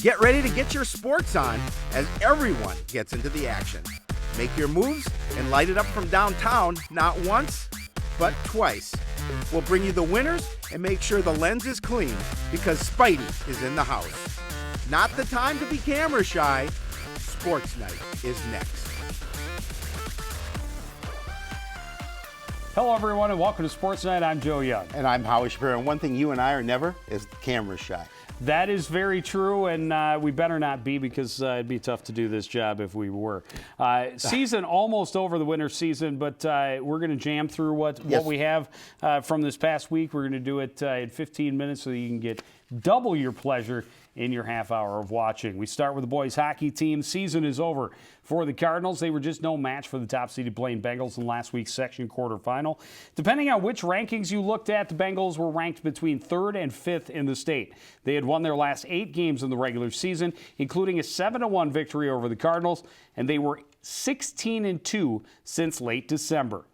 Get ready to get your sports on as everyone gets into the action. Make your moves and light it up from downtown, not once, but twice. We'll bring you the winners and make sure the lens is clean because Spidey is in the house. Not the time to be camera shy. Sports Night is next. Hello, everyone, and welcome to Sports Night. I'm Joe Young. And I'm Howie Shapiro. And one thing you and I are never is camera shy. That is very true, and we better not be because it'd be tough to do this job if we were. Season almost over, the winter season, but we're going to jam through what we have from this past week. We're going to do it in 15 minutes so that you can get double your pleasure in your half hour of watching. We start with the boys hockey team. Season is over for the Cardinals. They were just no match for the top-seeded Blaine Bengals in last week's section quarterfinal. Depending on which rankings you looked at, the Bengals were ranked between 3rd and 5th in the state. They had won their last 8 games in the regular season, including a 7-1 victory over the Cardinals, and they were 16-2 since late December.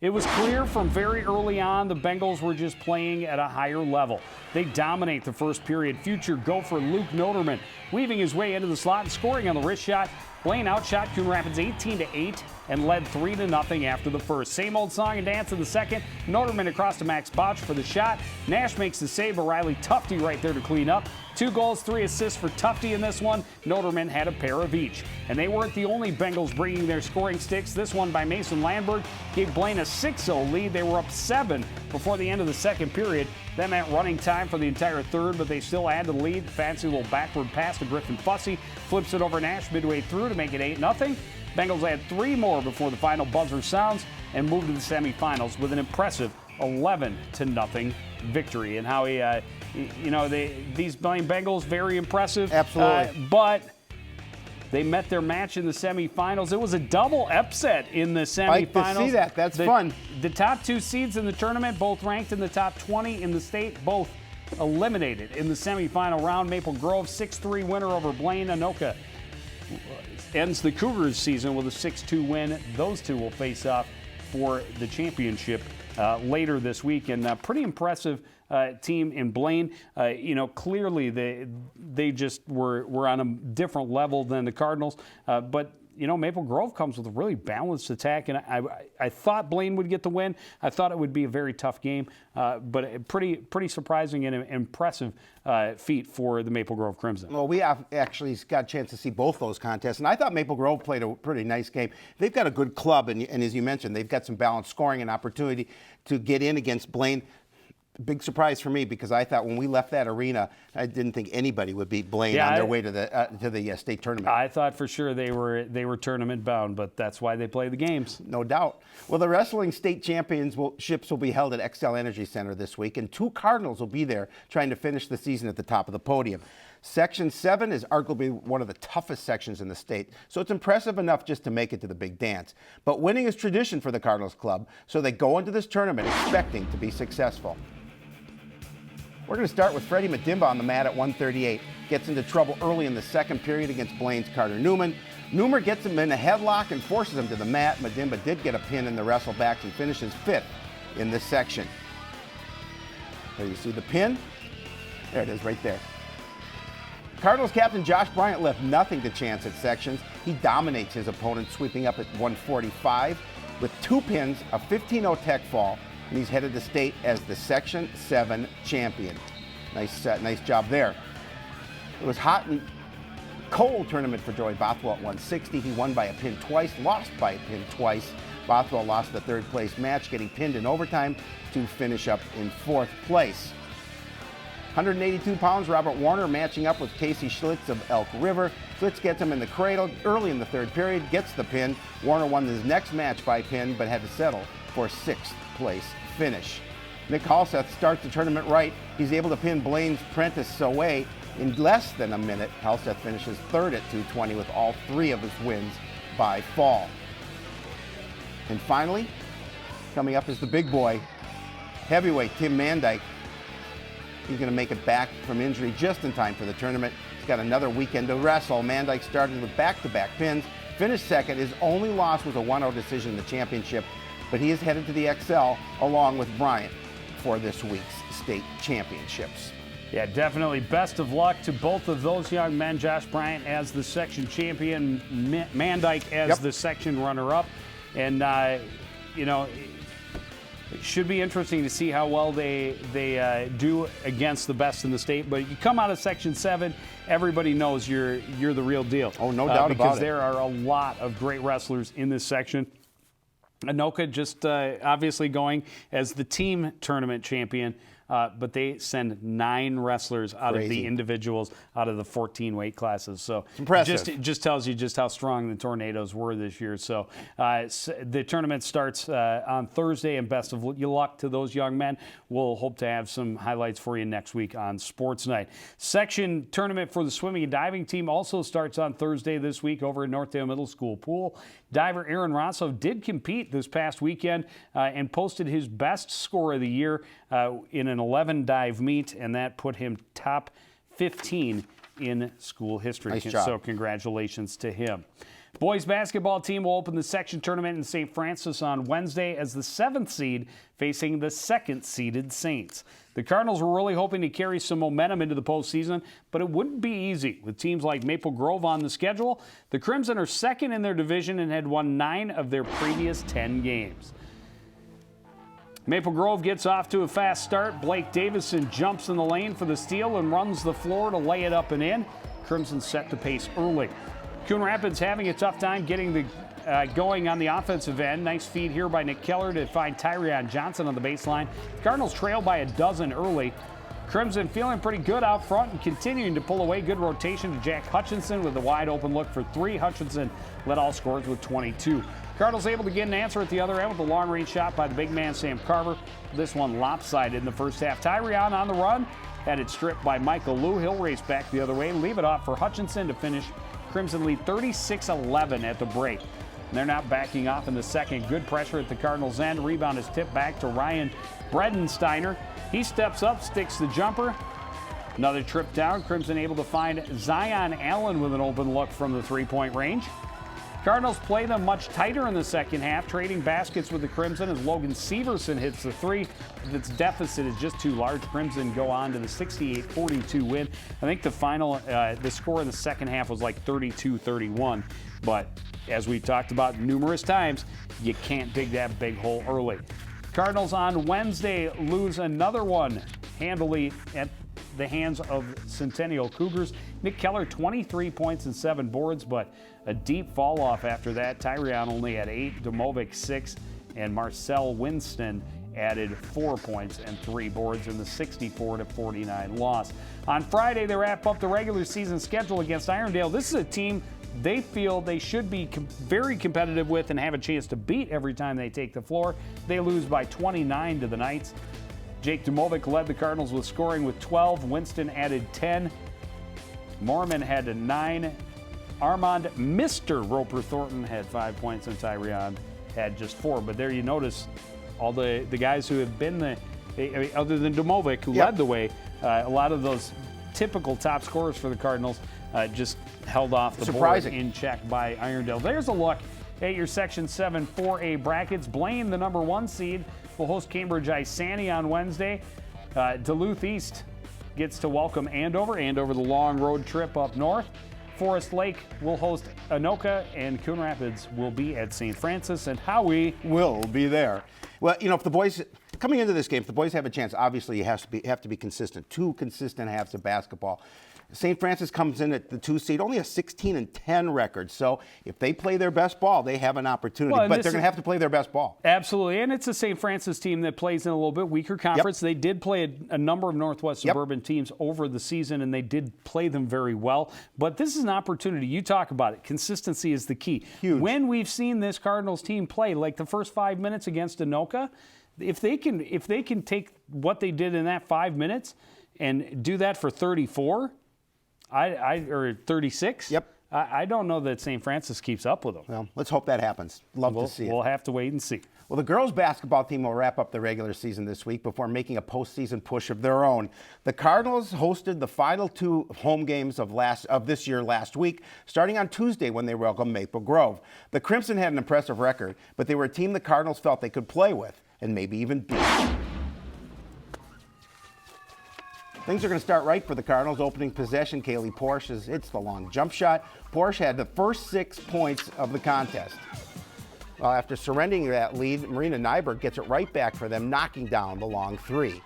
It was clear from very early on the Bengals were just playing at a higher level. They dominate the first period. Future Gopher Luke Noterman weaving his way into the slot and scoring on the wrist shot. Blaine outshot Coon Rapids 18-8 and led 3-0 after the first. Same old song and dance in the second. Noterman across to Max Bouch for the shot. Nash makes the save, but Riley Tufte right there to clean up. 2 goals, 3 assists for Tufte in this one. Noterman had a pair of each. And they weren't the only Bengals bringing their scoring sticks. This one by Mason Landberg gave Blaine a 6-0 lead. They were up 7 before the end of the second period. That meant running time for the entire third, but they still had the lead. Fancy little backward pass to Griffin Fussy. Flips it over Nash midway through to make it 8-0. Bengals had 3 more before the final buzzer sounds and moved to the semifinals with an impressive 11-0 victory. And how these Blaine Bengals, very impressive. Absolutely. But they met their match in the semifinals. It was a double upset in the semifinals. Like to see that. That's fun. The top 2 seeds in the tournament, both ranked in the top 20 in the state, both eliminated in the semifinal round. Maple Grove 6-3 winner over Blaine. Anoka ends the Cougars season with a 6-2 win. Those two will face off for the championship later this week. And pretty impressive team in Blaine. Clearly they just were on a different level than the Cardinals. But Maple Grove comes with a really balanced attack, and I thought Blaine would get the win. I thought it would be a very tough game, but a pretty surprising and impressive feat for the Maple Grove Crimson. Well, we have actually got a chance to see both those contests, and I thought Maple Grove played a pretty nice game. They've got a good club, and as you mentioned, they've got some balanced scoring and opportunity to get in against Blaine. Big surprise for me because I thought when we left that arena, I didn't think anybody would beat Blaine on their way to the state tournament. I thought for sure they were tournament bound, but that's why they play the games. No doubt. Well, the wrestling state championships will be held at XL Energy Center this week, and 2 Cardinals will be there trying to finish the season at the top of the podium. Section 7 is arguably one of the toughest sections in the state, so it's impressive enough just to make it to the big dance. But winning is tradition for the Cardinals club, so they go into this tournament expecting to be successful. We're going to start with Freddie Madimba on the mat at 138. Gets into trouble early in the second period against Blaine's Carter Newman. Newman gets him in a headlock and forces him to the mat. Madimba did get a pin in the wrestlebacks and finishes 5th in this section. There you see the pin. There it is right there. Cardinals captain Josh Bryant left nothing to chance at sections. He dominates his opponent, sweeping up at 145 with 2 pins, a 15-0 tech fall, and he's headed to state as the Section 7 champion. Nice job there. It was hot and cold tournament for Joey Bothwell at 160. He won by a pin twice, lost by a pin twice. Bothwell lost the 3rd place match, getting pinned in overtime to finish up in 4th place. 182 pounds, Robert Warner matching up with Casey Schlitz of Elk River. Schlitz gets him in the cradle early in the 3rd period, gets the pin. Warner won his next match by pin, but had to settle for a 6th place finish. Nick Halseth starts the tournament right. He's able to pin Blaine's Prentice Soe in less than a minute. Halseth finishes 3rd at 220 with all 3 of his wins by fall. And finally, coming up is the big boy, heavyweight Tim Mandyke. He's going to make it back from injury just in time for the tournament. He's got another weekend to wrestle. Mandyke started with back-to-back pins, finished 2nd. His only loss was a 1-0 decision in the championship, but he is headed to the XL along with Bryant for this week's state championships. Yeah, definitely. Best of luck to both of those young men. Josh Bryant as the section champion, Mandyke as the section runner-up. And, you know, it should be interesting to see how well they do against the best in the state. But you come out of Section 7, everybody knows you're the real deal. Oh, no doubt about it. Because there are a lot of great wrestlers in this section. Anoka just obviously going as the team tournament champion. But they send 9 wrestlers out of the individuals out of the 14 weight classes. So impressive. Just tells you just how strong the Tornadoes were this year. So the tournament starts on Thursday, and best of luck to those young men. We'll hope to have some highlights for you next week on Sports Night. Section tournament for the swimming and diving team also starts on Thursday this week over at Northdale Middle School pool. Diver Aaron Rosso did compete this past weekend and posted his best score of the year in an 11 dive meet, and that put him top 15 in school history. Nice job. So congratulations to him. Boys basketball team will open the section tournament in St. Francis on Wednesday as the 7th seed facing the 2nd seeded Saints. The Cardinals were really hoping to carry some momentum into the postseason, but it wouldn't be easy with teams like Maple Grove on the schedule. The Crimson are 2nd in their division and had won 9 of their previous 10 games. Maple Grove gets off to a fast start. Blake Davison jumps in the lane for the steal and runs the floor to lay it up and in. Crimson set the pace early. Coon Rapids having a tough time getting the going on the offensive end. Nice feed here by Nick Keller to find Tyrion Johnson on the baseline. The Cardinals trail by a dozen early. Crimson feeling pretty good out front and continuing to pull away. Good rotation to Jack Hutchinson with a wide open look for 3. Hutchinson led all scores with 22. Cardinals able to get an answer at the other end with a long-range shot by the big man Sam Carver. This one lopsided in the first half. Tyrion on the run. Had it stripped by Michael Liu. He'll race back the other way. Leave it off for Hutchinson to finish. Crimson lead 36-11 at the break. And they're not backing off in the second. Good pressure at the Cardinals' end. Rebound is tipped back to Ryan Bredensteiner. He steps up, sticks the jumper. Another trip down. Crimson able to find Zion Allen with an open look from the three-point range. Cardinals play them much tighter in the second half, trading baskets with the Crimson as Logan Severson hits the 3. Its deficit is just too large. Crimson go on to the 68-42 win. I think the final, the score in the second half was like 32-31. But as we talked about numerous times, you can't dig that big hole early. Cardinals on Wednesday lose another one handily at the hands of Centennial Cougars. Nick Keller, 23 points and 7 boards, but a deep fall off after that. Tyrion only had 8, Domovic 6, and Marcel Winston added 4 points and 3 boards in the 64-49 loss. On Friday, they wrap up the regular season schedule against Irondale. This is a team they feel they should be very competitive with and have a chance to beat every time they take the floor. They lose by 29 to the Knights. Jake Domovic led the Cardinals with scoring with 12. Winston added 10. Mormon had 9. Armand Mr. Roper Thornton had 5 points, and Tyrion had just 4. But there you notice all the guys who have been other than Domovic, who led the way, a lot of those typical top scorers for the Cardinals just held off the board in check by Irondale. There's a look at your Section 7 4A brackets. Blaine, the number 1 seed, will host Cambridge Isani on Wednesday. Duluth East gets to welcome Andover. Andover, the long road trip up north. Forest Lake will host Anoka, and Coon Rapids will be at St. Francis, and Howie will be there. Well, you know, if the boys coming into this game, if the boys have a chance, obviously you have to be consistent. 2 consistent halves of basketball. St. Francis comes in at the 2 seed, only a 16-10 record. So if they play their best ball, they have an opportunity. But they're going to have to play their best ball. Absolutely, and it's a St. Francis team that plays in a little bit weaker conference. They did play a number of Northwest Suburban teams over the season, and they did play them very well. But this is an opportunity. You talk about it. Consistency is the key. Huge. When we've seen this Cardinals team play, like the first 5 minutes against Anoka, if they can take what they did in that 5 minutes and do that for 34, or 36. Yep. I don't know that St. Francis keeps up with them. Well, let's hope that happens. Love to see it. We'll have to wait and see. Well, the girls' basketball team will wrap up the regular season this week before making a postseason push of their own. The Cardinals hosted the final 2 home games of this year last week, starting on Tuesday when they welcomed Maple Grove. The Crimson had an impressive record, but they were a team the Cardinals felt they could play with and maybe even beat. Things are going to start right for the Cardinals. Opening possession, Kaylee Porsche hits the long jump shot. Porsche had the first 6 points of the contest. Well, after surrendering that lead, Marina Nyberg gets it right back for them, knocking down the long 3.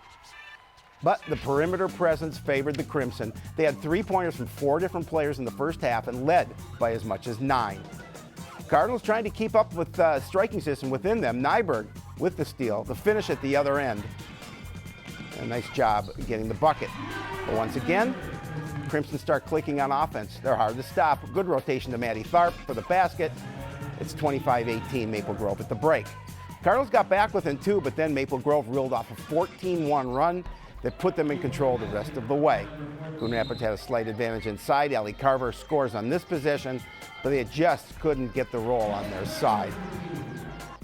But the perimeter presence favored the Crimson. They had 3-pointers from 4 different players in the first half and led by as much as 9. Cardinals trying to keep up with the striking system within them. Nyberg with the steal, the finish at the other end. A nice job getting the bucket. But once again, Crimson start clicking on offense. They're hard to stop. Good rotation to Maddie Tharp for the basket. It's 25-18 Maple Grove at the break. Cardinals got back within 2, but then Maple Grove reeled off a 14-1 run that put them in control the rest of the way. Coon Rapids had a slight advantage inside. Ellie Carver scores on this possession, but they just couldn't get the roll on their side.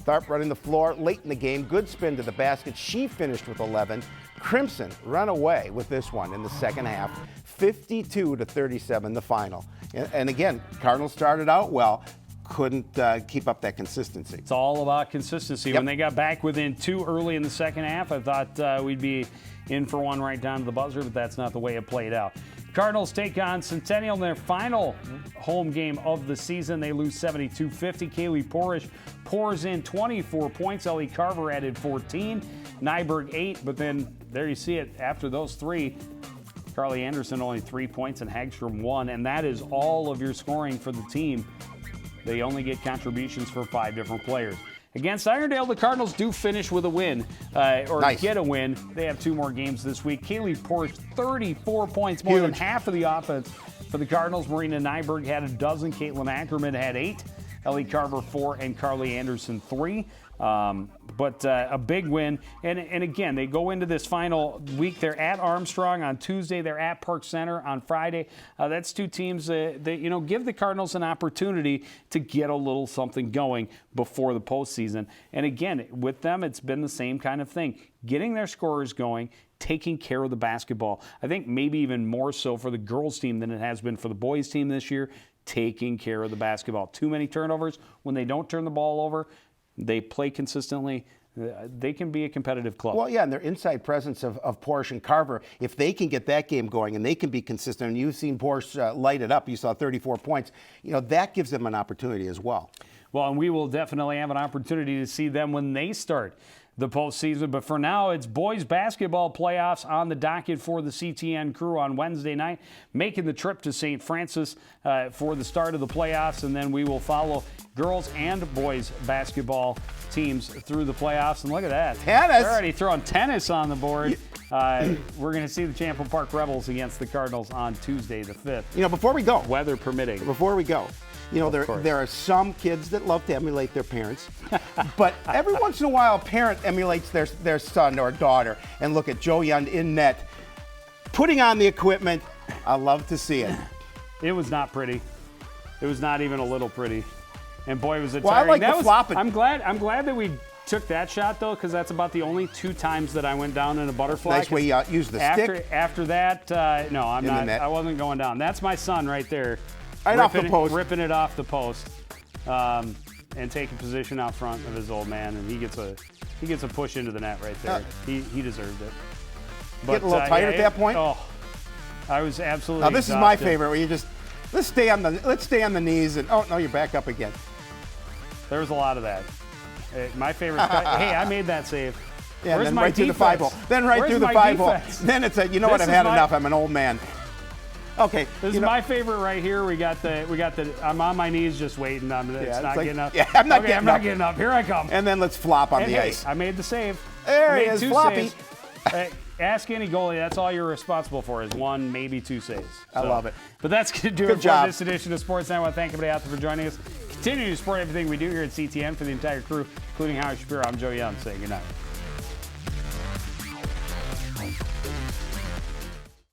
Tharp running the floor late in the game. Good spin to the basket. She finished with 11. Crimson run away with this one in the second half. 52-37 the final. And again, Cardinals started out well. Couldn't keep up that consistency. It's all about consistency. Yep. When they got back within 2 early in the second half, I thought we'd be in for one right down to the buzzer, but that's not the way it played out. Cardinals take on Centennial in their final home game of the season. They lose 72-50. Kaylee Porish pours in 24 points. Ellie Carver added 14. Nyberg 8. But then there you see it. After those 3, Carly Anderson only 3 points and Hagstrom 1. And that is all of your scoring for the team. They only get contributions for 5 different players. Against Irondale, the Cardinals do finish with a win, Nice. get a win. They have 2 more games this week. Kaylee Porsche, 34 points, more than Huge. half of the offense for the Cardinals. Marina Nyberg had a dozen. Caitlin Ackerman had 8. Ellie Carver 4 and Carly Anderson 3. But a big win. And again, they go into this final week. They're at Armstrong on Tuesday. They're at Park Center on Friday. That's 2 teams that give the Cardinals an opportunity to get a little something going before the postseason. And again, with them, it's been the same kind of thing. Getting their scorers going, taking care of the basketball. I think maybe even more so for the girls team than it has been for the boys team this year. Taking care of the basketball. Too many turnovers. When they don't turn the ball over, they play consistently. They can be a competitive club. Well, yeah, and their inside presence of Porsche and Carver, if they can get that game going and they can be consistent, and you've seen Porsche light it up, you saw 34 points, that gives them an opportunity as well. Well, and we will definitely have an opportunity to see them when they start the postseason. But for now, it's boys basketball playoffs on the docket for the CTN crew on Wednesday night, making the trip to St. Francis for the start of the playoffs. And then we will follow girls and boys basketball teams through the playoffs. And look at that. Tennis. They're already throwing tennis on the board. We're going to see the Champlain Park Rebels against the Cardinals on Tuesday the 5th. Before we go, Weather permitting. there are some kids that love to emulate their parents, but every once in a while a parent emulates their son or daughter. And look at Joe Young in net, putting on the equipment. I love to see it. It was not pretty. It was not even a little pretty. And boy, was it Well, tiring. I like the flopping. I'm glad that we took that shot, though, because that's about the only 2 times that I went down in a butterfly. Nice way you use the stick. After that, no, I'm In the not. net. I wasn't going down. That's my son right there. Right off the post. Ripping it off the post. And taking position out front of his old man, and he gets a push into the net right there. He deserved it. But, Getting a little tired at that point? Oh, I was absolutely Now this is my exhausted. favorite, where you just let's stay on the knees, and oh no, you're back up again. There was a lot of that. My favorite. Hey, I made that save. Yeah, Where's then my right through the defense? 5-hole. Then right Where's through the my 5-hole. defense? Then it's you know what? This I've is had my- enough. I'm an old man. Okay. This is my favorite right here. We got the. I'm on my knees just waiting. It's not like- getting up. yeah, I'm not Okay, getting I'm not up. getting up. Here I come. And then let's flop on And the hey, ice. I made the save. There I he made is, 2 floppy. saves. Ask any goalie. That's all you're responsible for is 1, maybe 2 saves. I love it. But that's going to do Good it job. for this edition of Sportsnight. I want to thank everybody out there for joining us. Continue to support everything we do here at CTN. For the entire crew, including Howard Shapiro, I'm Joe Young saying good night.